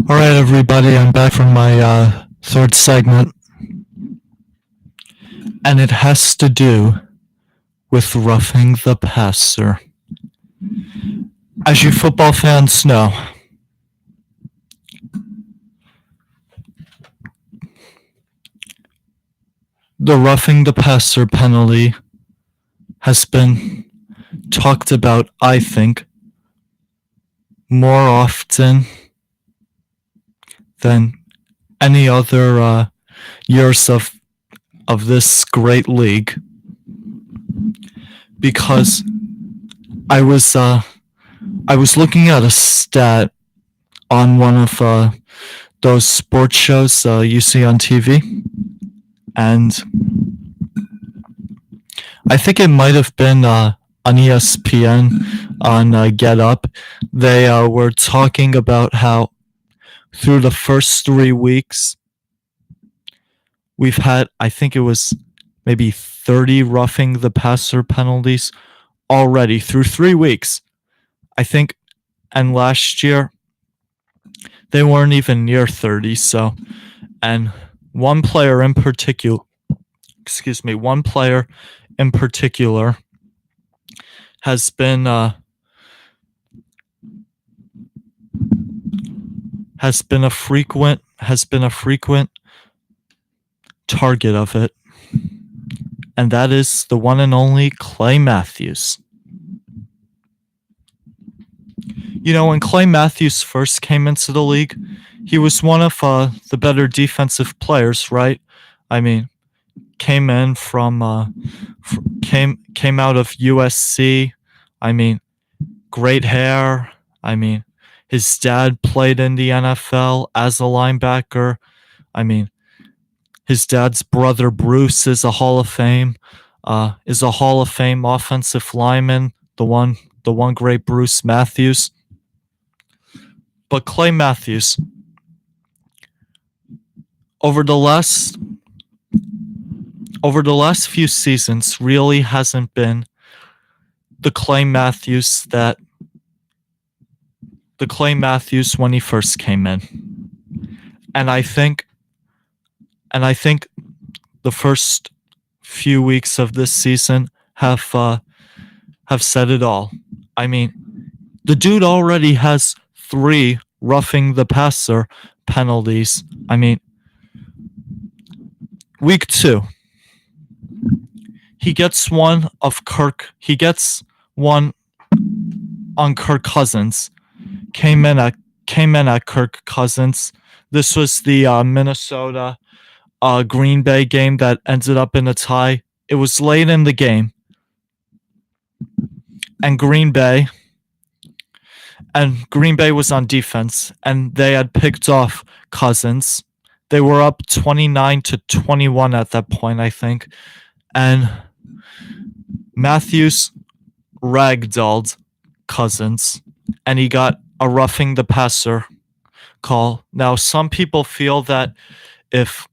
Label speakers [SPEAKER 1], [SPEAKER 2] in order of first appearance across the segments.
[SPEAKER 1] All right, everybody, I'm back from my third segment, and it has to do with roughing the passer. As you football fans know, the roughing the passer penalty has been talked about, I think, more often than any other years of this great league, because I was looking at a stat on one of those sports shows you see on TV, and I think it might have been on ESPN on Get Up. They were talking about how through the first 3 weeks, we've had, I think it was maybe 30 roughing the passer penalties already through 3 weeks. I think, and last year, they weren't even near 30, so, and one player in particular has been a frequent target of it, and that is the one and only Clay Matthews. You know, when Clay Matthews first came into the league, he was one of the better defensive players, right? I mean, came in from came out of USC. I mean, great hair. I mean, his dad played in the NFL as a linebacker. I mean, his dad's brother Bruce is a Hall of Fame offensive lineman. The one great Bruce Matthews. But Clay Matthews, over the last few seasons, really hasn't been the Clay Matthews when he first came in. And I think the first few weeks of this season have said it all. I mean, the dude already has 3 roughing the passer penalties. I mean, week 2, he gets one on Kirk Cousins. Came in at Kirk Cousins. This was the Minnesota Green Bay game that ended up in a tie. It was late in the game, and Green Bay was on defense, and they had picked off Cousins. They were up 29-21 at that point, I think, and Matthews ragdolled Cousins, and he got a roughing the passer call. Now, some people feel that if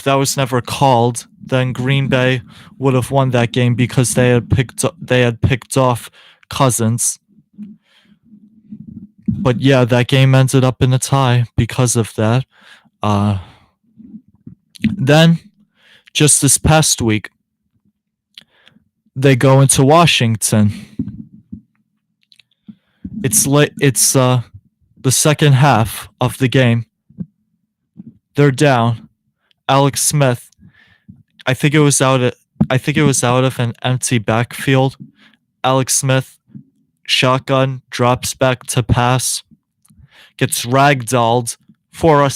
[SPEAKER 1] that was never called, then Green Bay would have won that game because they had picked off Cousins. But yeah, that game ended up in a tie because of that. Then, just this past week, they go into Washington. It's the second half of the game. They're down. Alex Smith, I think it was out of an empty backfield. Alex Smith, shotgun, drops back to pass, gets ragdolled for a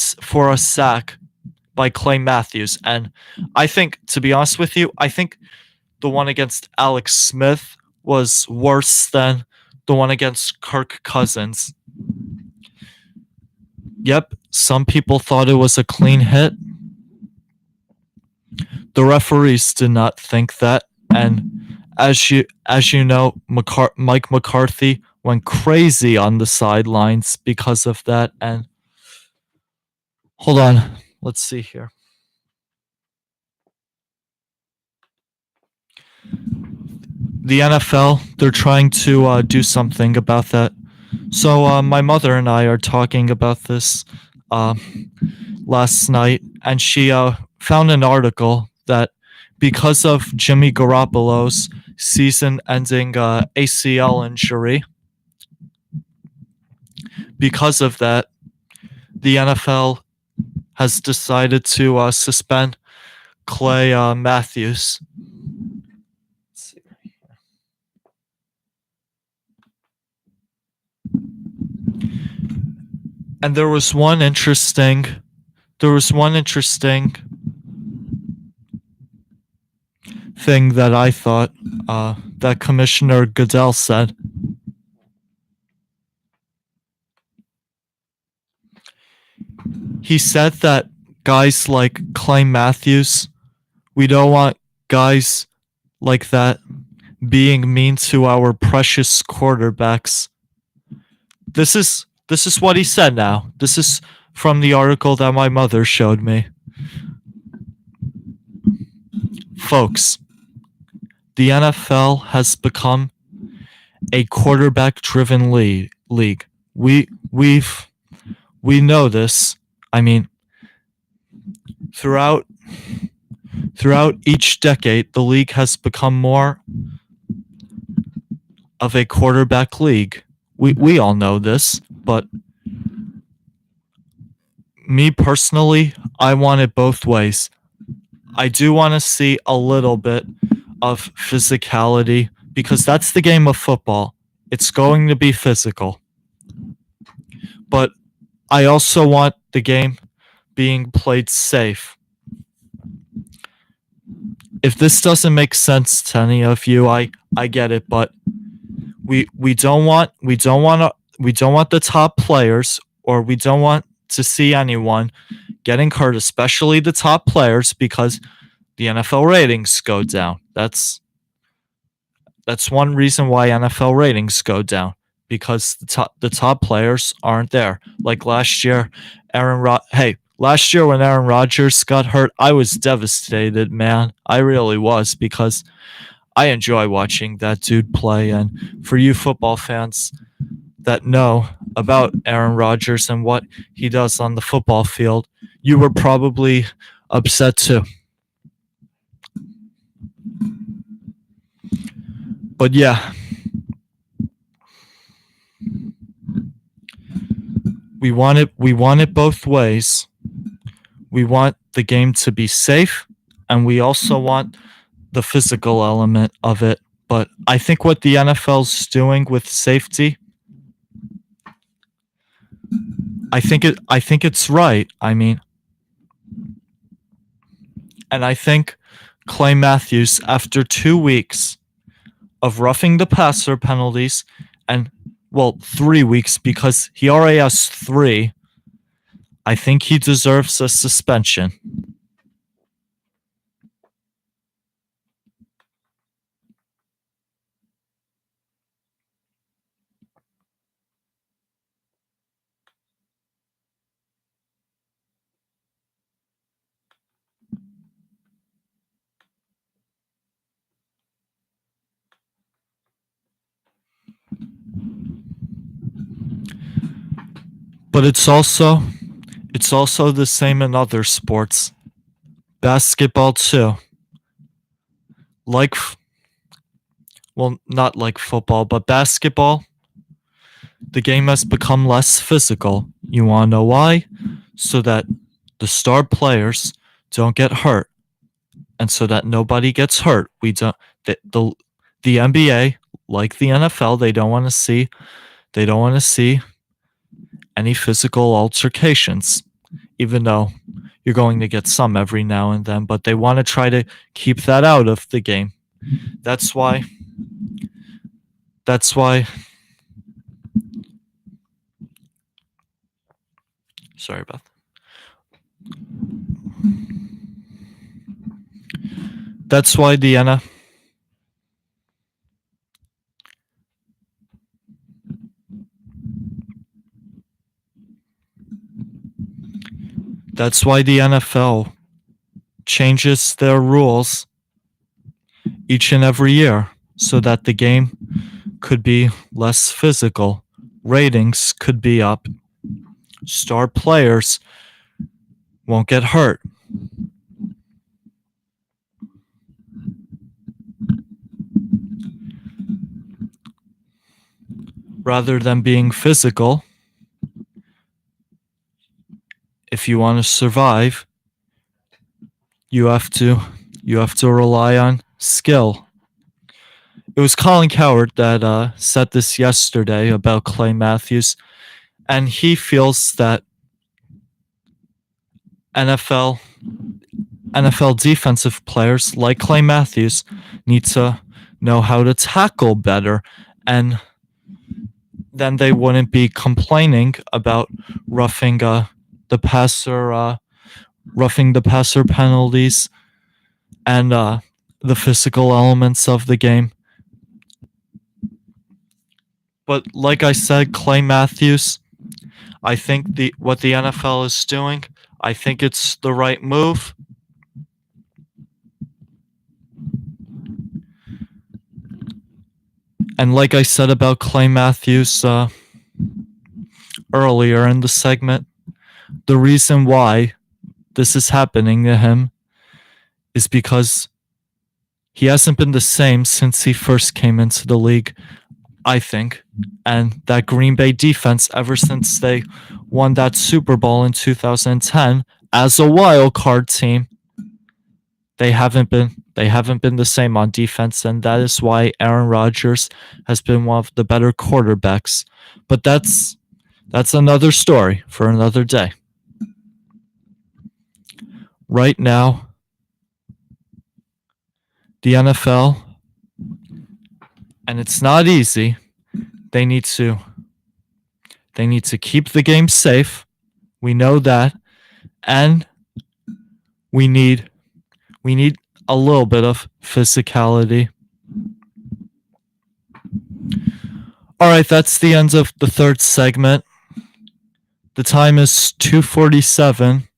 [SPEAKER 1] sack by Clay Matthews. And I think, to be honest with you, I think the one against Alex Smith was worse than the one against Kirk Cousins. Yep, some people thought it was a clean hit. The referees did not think that, and as you know, Mike McCarthy went crazy on the sidelines because of that. And hold on, let's see here. The NFL, they're trying to do something about that. So my mother and I are talking about this uh, last night, and she found an article that because of Jimmy Garoppolo's season-ending ACL injury, because of that, the NFL has decided to suspend Clay Matthews. And there was one interesting thing that I thought that Commissioner Goodell said. He said that guys like Clay Matthews, we don't want guys like that being mean to our precious quarterbacks. This is what he said now. This is from the article that my mother showed me. Folks, the NFL has become a quarterback driven league. We know this. I mean, throughout each decade, the league has become more of a quarterback league. We all know this, but me personally, I want it both ways. I do want to see a little bit of physicality because that's the game of football. It's going to be physical. But I also want the game being played safe. If this doesn't make sense to any of you, I get it, but we don't want the top players, or we don't want to see anyone getting hurt, especially the top players, because the NFL ratings go down. That's one reason why NFL ratings go down, because the top players aren't there. Like last year, last year when Aaron Rodgers got hurt, I was devastated, man. I really was, because I enjoy watching that dude play. And for you football fans that know about Aaron Rodgers and what he does on the football field, you were probably upset too. But yeah, we want it both ways. We want the game to be safe, and we also want the physical element of it. But I think what the NFL's doing with safety, I think it's right. I mean, and I think Clay Matthews, after 2 weeks of roughing the passer penalties, and 3 weeks because he already has 3, I think he deserves a suspension. But it's also the same in other sports. Basketball too. Like not like football, but basketball, the game has become less physical. You want to know why? So that the star players don't get hurt, and so that nobody gets hurt. We don't the NBA, like the NFL, they don't want to see any physical altercations, even though you're going to get some every now and then, but they want to try to keep that out of the game. That's why sorry about that. That's why That's why the NFL changes their rules each and every year so that the game could be less physical. Ratings could be up. Star players won't get hurt. Rather than being physical, if you want to survive, you have to rely on skill. It was Colin Cowherd that said this yesterday about Clay Matthews, and he feels that NFL defensive players like Clay Matthews need to know how to tackle better, and then they wouldn't be complaining about roughing the passer penalties and the physical elements of the game. But like I said, Clay Matthews, I think what the NFL is doing, I think it's the right move. And like I said about Clay Matthews earlier in the segment, the reason why this is happening to him is because he hasn't been the same since he first came into the league, I think. And that Green Bay defense, ever since they won that Super Bowl in 2010 as a wild card team, they haven't been the same on defense, and that is why Aaron Rodgers has been one of the better quarterbacks. But that's another story for another day. Right now, the NFL, and it's not easy, they need to keep the game safe. We know that, and we need a little bit of physicality. All right, that's the end of the third segment. The time is 2:47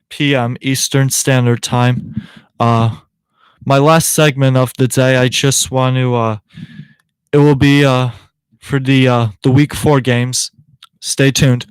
[SPEAKER 1] p.m. Eastern Standard Time. My last segment of the day, I just want to it will be for the week 4 games. Stay tuned.